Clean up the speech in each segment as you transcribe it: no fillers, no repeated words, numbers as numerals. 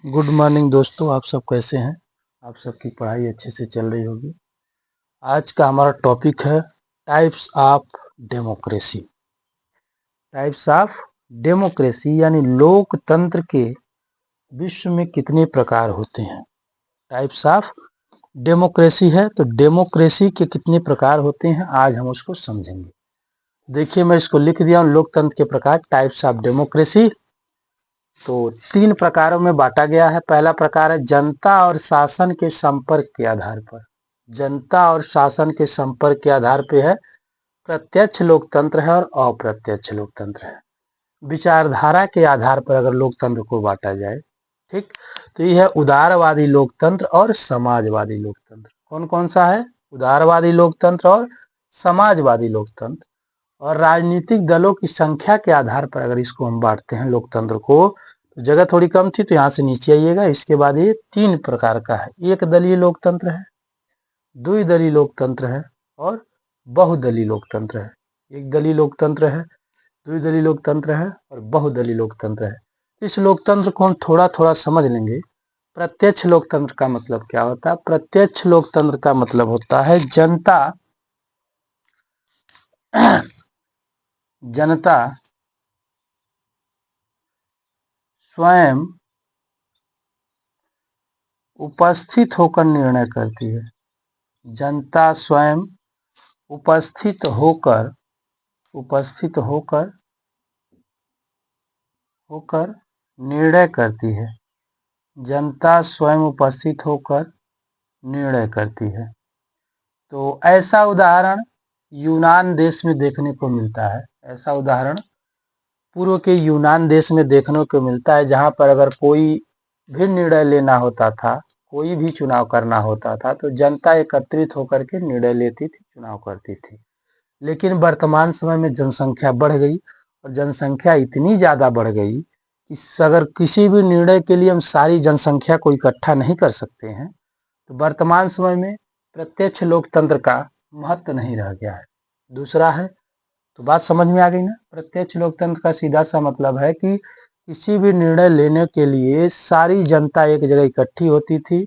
Good morning दोस्तों, आप सब कैसे हैं। आप सबकी पढ़ाई अच्छे से चल रही होगी। आज का हमारा टॉपिक है types of democracy. Types of democracy यानी लोकतंत्र के विश्व में कितने प्रकार होते हैं। टाइप्स ऑफ डेमोक्रेसी है तो डेमोक्रेसी के कितने प्रकार होते हैं आज हम उसको समझेंगे। देखिए, मैं इसको लिख दिया हूँ, लोकतंत्र के प्रकार टाइप्स ऑफ डेमोक्रेसी। तो 3 प्रकारों में बांटा गया है। पहला प्रकार है जनता और शासन के संपर्क के आधार पर। जनता और शासन के संपर्क के आधार पे है प्रत्यक्ष लोकतंत्र है और अप्रत्यक्ष लोकतंत्र है। विचारधारा के आधार पर अगर लोकतंत्र को बांटा जाए, ठीक, तो ये है उदारवादी लोकतंत्र और समाजवादी लोकतंत्र। कौन कौन सा है? उदारवादी लोकतंत्र और समाजवादी लोकतंत्र। और राजनीतिक दलों की संख्या के आधार पर अगर इसको हम बांटते हैं लोकतंत्र को, तो जगह थोड़ी कम थी तो यहाँ से नीचे आइएगा। इसके बाद ये 3 प्रकार का है। एक दलीय लोकतंत्र है, द्विदलीय लोकतंत्र है और बहुदलीय लोकतंत्र है। एक दलीय लोकतंत्र है, द्विदलीय लोकतंत्र है और बहुदलीय लोकतंत्र है। इस लोकतंत्र को हम थोड़ा थोड़ा समझ लेंगे। प्रत्यक्ष लोकतंत्र का मतलब क्या होता है? प्रत्यक्ष लोकतंत्र का मतलब होता है जनता स्वयं उपस्थित होकर निर्णय करती है। जनता स्वयं उपस्थित होकर होकर निर्णय करती है। जनता स्वयं उपस्थित होकर निर्णय करती है। तो ऐसा उदाहरण यूनान देश में देखने को मिलता है। ऐसा उदाहरण पूर्व के यूनान देश में देखने को मिलता है, जहाँ पर अगर कोई भी निर्णय लेना होता था, कोई भी चुनाव करना होता था, तो जनता एकत्रित होकर के निर्णय लेती थी, चुनाव करती थी। लेकिन वर्तमान समय में जनसंख्या बढ़ गई और जनसंख्या इतनी ज़्यादा बढ़ गई कि अगर किसी भी निर्णय के लिए हम सारी जनसंख्या को इकट्ठा नहीं कर सकते हैं, तो वर्तमान समय में प्रत्यक्ष लोकतंत्र का महत्व नहीं रह गया है। दूसरा है, तो बात समझ में आ गई ना। प्रत्यक्ष लोकतंत्र का सीधा सा मतलब है कि किसी भी निर्णय लेने के लिए सारी जनता एक जगह इकट्ठी होती थी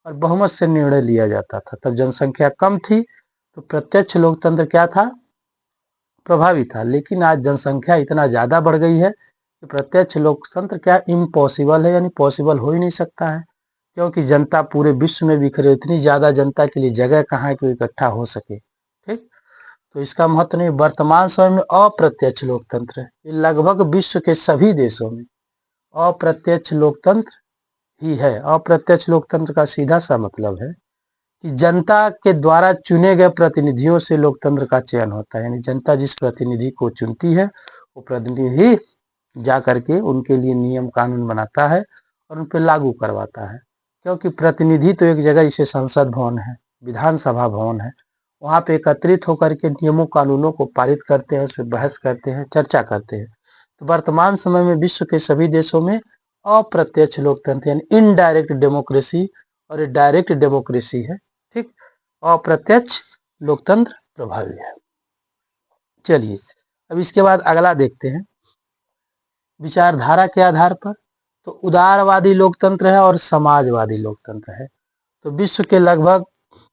और बहुमत से निर्णय लिया जाता था। तब जनसंख्या कम थी तो प्रत्यक्ष लोकतंत्र क्या था? प्रभावी था। लेकिन आज जनसंख्या इतना ज़्यादा बढ़ गई है कि प्रत्यक्ष लोकतंत्र क्या इम्पॉसिबल है, यानी पॉसिबल हो ही नहीं सकता है। क्योंकि जनता पूरे विश्व में बिखरे, इतनी ज़्यादा जनता के लिए जगह कहाँ है कि वो इकट्ठा हो सके। ठीक, तो इसका महत्व नहीं। वर्तमान समय में अप्रत्यक्ष लोकतंत्र है, ये लगभग विश्व के सभी देशों में अप्रत्यक्ष लोकतंत्र ही है। अप्रत्यक्ष लोकतंत्र का सीधा सा मतलब है कि जनता के द्वारा चुने गए प्रतिनिधियों से लोकतंत्र का चयन होता है। यानी जनता जिस प्रतिनिधि को चुनती है, वो प्रतिनिधि जा करके उनके लिए नियम कानून बनाता है और उन पर लागू करवाता है। क्योंकि प्रतिनिधि तो एक जगह, इसे संसद भवन है, विधानसभा भवन है, वहाँ पे एकत्रित होकर के नियमों कानूनों को पारित करते हैं, उस पर बहस करते हैं, चर्चा करते हैं। तो वर्तमान समय में विश्व के सभी देशों में अप्रत्यक्ष लोकतंत्र यानी इनडायरेक्ट डेमोक्रेसी और डायरेक्ट डेमोक्रेसी है। ठीक, अप्रत्यक्ष लोकतंत्र प्रभावी है। चलिए, अब इसके बाद अगला देखते हैं विचारधारा के आधार पर। तो उदारवादी लोकतंत्र है और समाजवादी लोकतंत्र है। तो विश्व के लगभग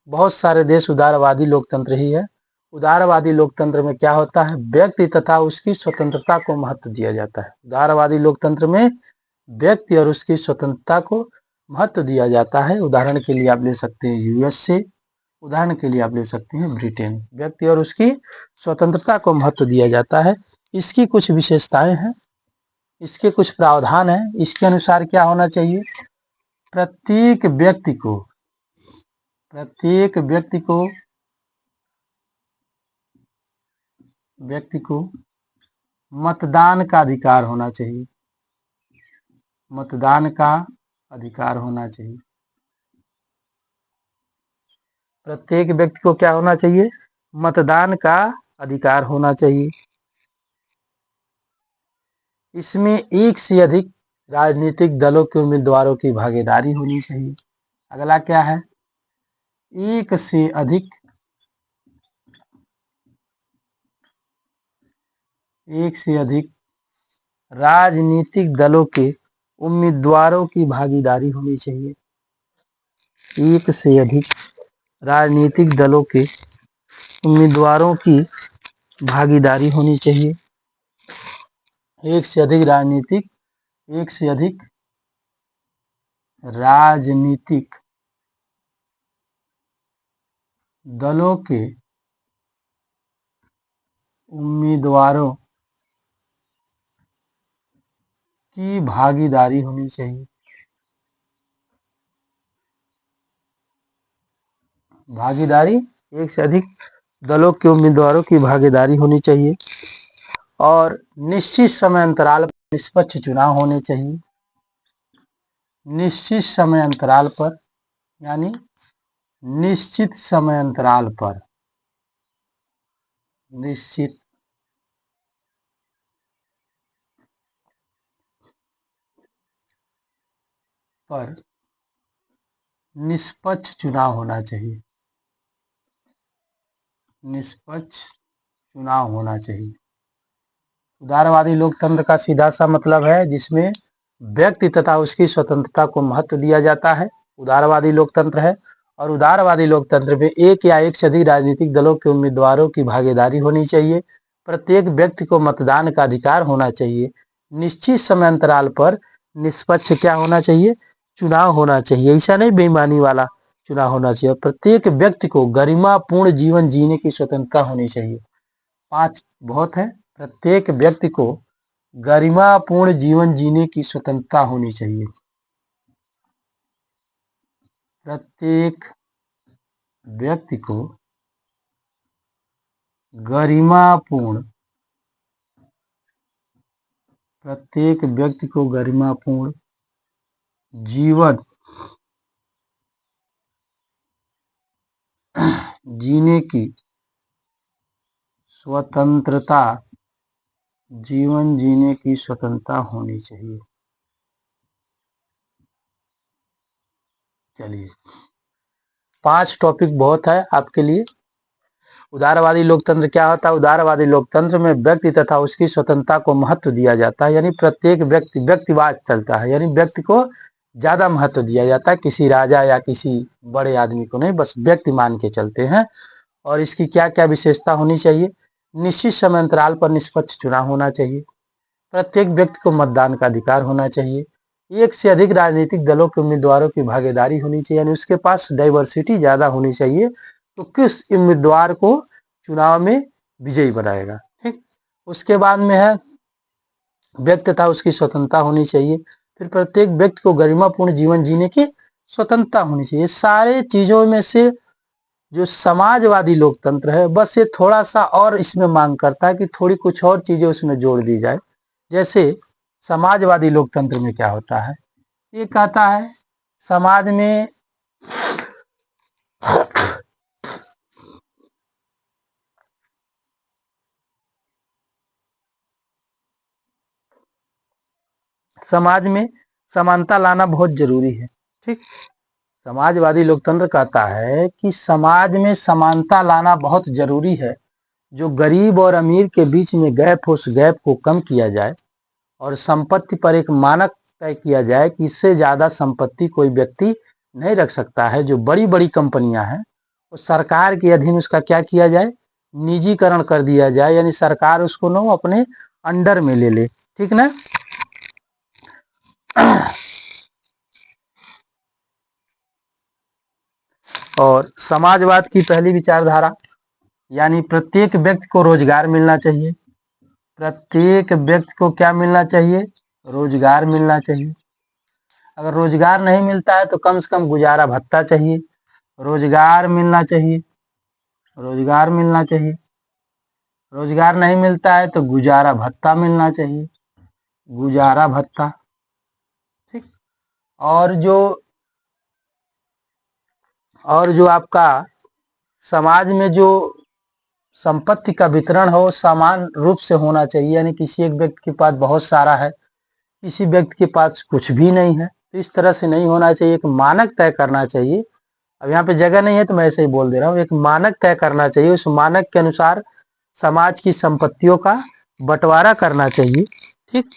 बहुत सारे देश उदारवादी लोकतंत्र ही है। उदारवादी लोकतंत्र में क्या होता है? व्यक्ति तथा उसकी स्वतंत्रता को महत्व दिया जाता है। उदारवादी लोकतंत्र में व्यक्ति और उसकी स्वतंत्रता को महत्व दिया जाता है। उदाहरण के लिए आप ले सकते हैं यूएसए, उदाहरण के लिए आप ले सकते हैं ब्रिटेन। व्यक्ति और उसकी स्वतंत्रता को महत्व दिया जाता है। इसकी कुछ विशेषताएं हैं, इसके कुछ प्रावधान हैं। इसके अनुसार क्या होना चाहिए? प्रत्येक व्यक्ति को प्रत्येक व्यक्ति को मतदान का अधिकार होना चाहिए। मतदान का अधिकार होना चाहिए। प्रत्येक व्यक्ति को क्या होना चाहिए? मतदान का अधिकार होना चाहिए। इसमें एक से अधिक राजनीतिक दलों के उम्मीदवारों की भागीदारी होनी चाहिए। अगला क्या है? एक से अधिक राजनीतिक दलों के उम्मीदवारों की भागीदारी होनी चाहिए। एक से अधिक राजनीतिक दलों के उम्मीदवारों की भागीदारी होनी चाहिए। एक से अधिक राजनीतिक दलों के उम्मीदवारों की भागीदारी होनी चाहिए। भागीदारी, एक से अधिक दलों के उम्मीदवारों की भागीदारी होनी चाहिए और निश्चित समय अंतराल पर निष्पक्ष चुनाव होने चाहिए। निश्चित समय अंतराल पर, यानी निश्चित समय अंतराल पर, निश्चित पर निष्पक्ष चुनाव होना चाहिए। निष्पक्ष चुनाव होना चाहिए। उदारवादी लोकतंत्र का सीधा सा मतलब है जिसमें व्यक्ति तथा उसकी स्वतंत्रता को महत्व दिया जाता है, उदारवादी लोकतंत्र है। और उदारवादी लोकतंत्र में एक या एक से अधिक राजनीतिक दलों के उम्मीदवारों की भागीदारी होनी चाहिए। प्रत्येक व्यक्ति को मतदान का अधिकार होना चाहिए। निश्चित समय अंतराल पर निष्पक्ष क्या होना चाहिए? चुनाव होना चाहिए। ऐसा नहीं बेईमानी वाला चुनाव होना चाहिए। प्रत्येक व्यक्ति को गरिमापूर्ण जीवन जीने की स्वतंत्रता होनी चाहिए। 5 बहुत है। प्रत्येक व्यक्ति को गरिमापूर्ण जीवन जीने की स्वतंत्रता होनी चाहिए। प्रत्येक व्यक्ति को गरिमापूर्ण जीवन जीने की स्वतंत्रता होनी चाहिए। चलिए, 5 टॉपिक बहुत है आपके लिए। उदारवादी लोकतंत्र क्या होता है? उदारवादी लोकतंत्र में व्यक्ति तथा उसकी स्वतंत्रता को महत्व दिया जाता है, यानी प्रत्येक व्यक्ति व्यक्तिवाद चलता है, यानी व्यक्ति को ज्यादा महत्व दिया जाता है, किसी राजा या किसी बड़े आदमी को नहीं, बस व्यक्ति मान के चलते हैं। और इसकी क्या क्या विशेषता होनी चाहिए? निश्चित समय अंतराल पर निष्पक्ष चुनाव होना चाहिए। प्रत्येक व्यक्ति को मतदान का अधिकार होना चाहिए। एक से अधिक राजनीतिक दलों के उम्मीदवारों की भागीदारी होनी चाहिए, यानी उसके पास डाइवर्सिटी ज्यादा होनी चाहिए। तो किस उम्मीदवार को चुनाव में विजयी बनाएगा। ठीक, उसके बाद में है व्यक्ति तथा उसकी स्वतंत्रता होनी चाहिए। फिर प्रत्येक व्यक्ति को गरिमापूर्ण जीवन जीने की स्वतंत्रता होनी चाहिए। सारे चीजों में से जो समाजवादी लोकतंत्र है, बस ये थोड़ा सा और इसमें मांग करता है कि थोड़ी कुछ और चीजें उसमें जोड़ दी जाए। जैसे समाजवादी लोकतंत्र में क्या होता है? ये कहता है समाज में समानता लाना बहुत जरूरी है। ठीक, समाजवादी लोकतंत्र कहता है कि समाज में समानता लाना बहुत जरूरी है। जो गरीब और अमीर के बीच में गैप हो, उस गैप को कम किया जाए और संपत्ति पर एक मानक तय किया जाए कि इससे ज्यादा संपत्ति कोई व्यक्ति नहीं रख सकता है। जो बड़ी बड़ी कंपनियां हैं वो सरकार के अधीन उसका क्या किया जाए? निजीकरण कर दिया जाए, यानी सरकार उसको ना अपने अंडर में ले ले। ठीक ना? और समाजवाद की पहली विचारधारा, यानी प्रत्येक व्यक्ति को रोजगार मिलना चाहिए। प्रत्येक व्यक्ति को क्या मिलना चाहिए? रोजगार मिलना चाहिए। अगर रोजगार नहीं मिलता है तो कम से कम गुजारा भत्ता चाहिए। रोजगार मिलना चाहिए। रोजगार मिलना चाहिए। रोजगार नहीं मिलता है तो गुजारा भत्ता मिलना चाहिए। गुजारा भत्ता। ठीक, और जो आपका समाज में जो संपत्ति का वितरण हो समान रूप से होना चाहिए, यानी किसी एक व्यक्ति के पास बहुत सारा है, किसी व्यक्ति के पास कुछ भी नहीं है, तो इस तरह से नहीं होना चाहिए। एक मानक तय करना चाहिए। अब यहाँ पे जगह नहीं है तो मैं ऐसे ही बोल दे रहा हूँ। एक मानक तय करना चाहिए, उस मानक के अनुसार समाज की संपत्तियों का बंटवारा करना चाहिए। ठीक,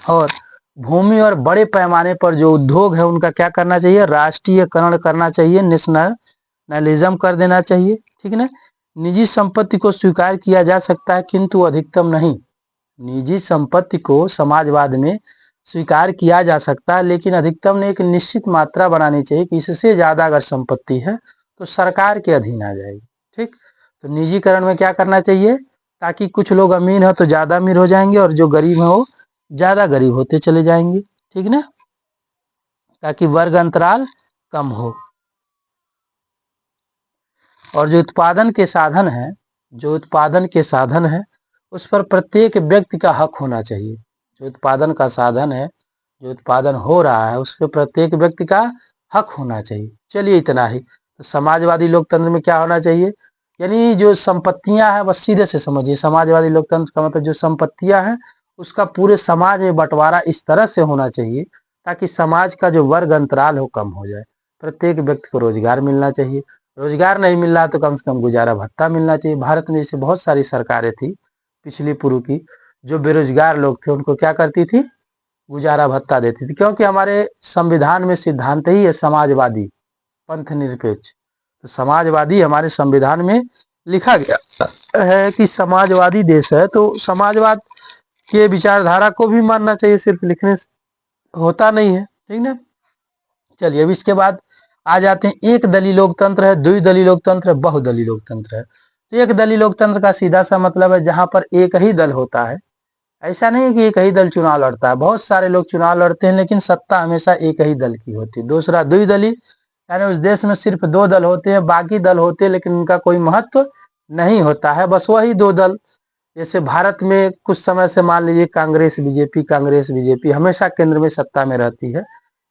और भूमि और बड़े पैमाने पर जो उद्योग है उनका क्या करना चाहिए, राष्ट्रीयकरण करना चाहिए, नेशनलिज्म कर देना चाहिए, ठीक ना। निजी संपत्ति को स्वीकार किया जा सकता है किंतु अधिकतम नहीं। निजी संपत्ति को समाजवाद में स्वीकार किया जा सकता है लेकिन अधिकतम ने एक निश्चित मात्रा बनानी चाहिए कि इससे ज्यादा अगर संपत्ति है तो सरकार के अधीन आ जाएगी, ठीक। तो निजीकरण में क्या करना चाहिए, ताकि कुछ लोग अमीर हो तो ज्यादा अमीर हो जाएंगे और जो गरीब है वो ज्यादा गरीब होते चले जाएंगे, ठीक ना, ताकि वर्ग अंतराल कम हो। और जो उत्पादन के साधन है, जो उत्पादन के साधन है उस पर प्रत्येक व्यक्ति का हक होना चाहिए। जो उत्पादन का साधन है, जो उत्पादन हो रहा है उस पर प्रत्येक व्यक्ति का हक होना चाहिए। चलिए इतना ही। तो समाजवादी लोकतंत्र में क्या होना चाहिए, यानी जो संपत्तियां हैं बस सीधे से समझिए, समाजवादी लोकतंत्र का मतलब जो संपत्तियां हैं उसका पूरे समाज में बंटवारा इस तरह से होना चाहिए ताकि समाज का जो वर्ग अंतराल हो कम हो जाए। प्रत्येक व्यक्ति को रोजगार मिलना चाहिए, रोजगार नहीं मिल रहा तो कम से कम गुजारा भत्ता मिलना चाहिए। भारत में जैसे बहुत सारी सरकारें थी पिछली पूर्व की, जो बेरोजगार लोग थे उनको क्या करती थी, गुजारा भत्ता देती थी, क्योंकि हमारे संविधान में सिद्धांत ही है समाजवादी, पंथ निरपेक्ष। तो समाजवादी हमारे संविधान में लिखा गया है कि समाजवादी देश है, तो समाजवाद के विचारधारा को भी मानना चाहिए, सिर्फ लिखने से होता नहीं है, ठीक ना। चलिए अब इसके बाद आ जाते हैं, एक दलीय लोकतंत्र है, द्विदलीय लोकतंत्र है, बहुदलीय लोकतंत्र है। तो एक दलीय लोकतंत्र का सीधा सा मतलब है जहां पर एक ही दल होता है। ऐसा नहीं है कि एक ही दल चुनाव लड़ता है, बहुत सारे लोग चुनाव लड़ते हैं लेकिन सत्ता हमेशा एक ही दल की होती है। दूसरा द्विदलीय, यानी उस देश में सिर्फ दो दल होते हैं, बाकी दल होते हैं लेकिन उनका कोई महत्व नहीं होता है, बस वही दो दल। जैसे भारत में कुछ समय से मान लीजिए कांग्रेस बीजेपी हमेशा केंद्र में सत्ता में रहती है।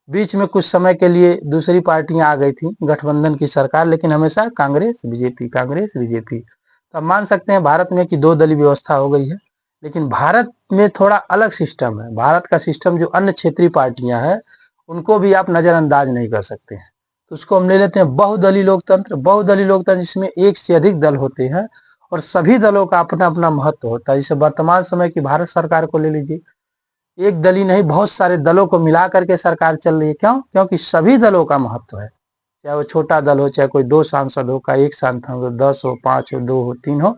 बीच में कुछ समय के लिए दूसरी पार्टियां आ गई थी गठबंधन की सरकार, लेकिन हमेशा कांग्रेस बीजेपी। तो आप मान सकते हैं भारत में कि दो दलीय व्यवस्था हो गई है। लेकिन भारत में थोड़ा अलग सिस्टम है, भारत का सिस्टम जो अन्य क्षेत्रीय पार्टियां हैं उनको भी आप नजरअंदाज नहीं कर सकते हैं। तो उसको हम ले लेते हैं बहुदलीय लोकतंत्र। बहुदलीय लोकतंत्र जिसमें एक से अधिक दल होते हैं और सभी दलों का अपना अपना महत्व होता है। जैसे वर्तमान समय की भारत सरकार को ले लीजिए, एक दल ही नहीं बहुत सारे दलों को मिला करके सरकार चल रही है। क्यों? क्योंकि सभी दलों का महत्व है, चाहे वो छोटा दल हो, चाहे कोई दो सांसद हो, का एक सांसद हो, 10 हो, 5 हो, 2 हो, 3 हो,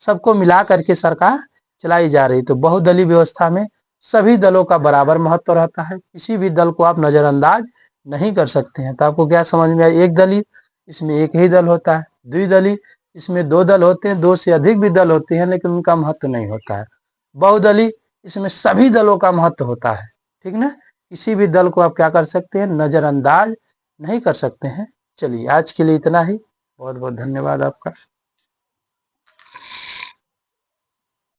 सबको मिला करके सरकार चलाई जा रही। तो बहुदलीय व्यवस्था में सभी दलों का बराबर महत्व रहता है, किसी भी दल को आप नजरअंदाज नहीं कर सकते हैं। तो आपको क्या समझ में आया, एक दलीय इसमें एक ही दल होता है, द्विदलीय इसमें दो दल होते हैं, दो से अधिक भी दल होते हैं लेकिन उनका महत्व नहीं होता है। बहुदलीय इसमें सभी दलों का महत्व होता है, ठीक ना। किसी भी दल को आप क्या कर सकते हैं, नजरअंदाज नहीं कर सकते हैं। चलिए आज के लिए इतना ही, बहुत बहुत धन्यवाद आपका।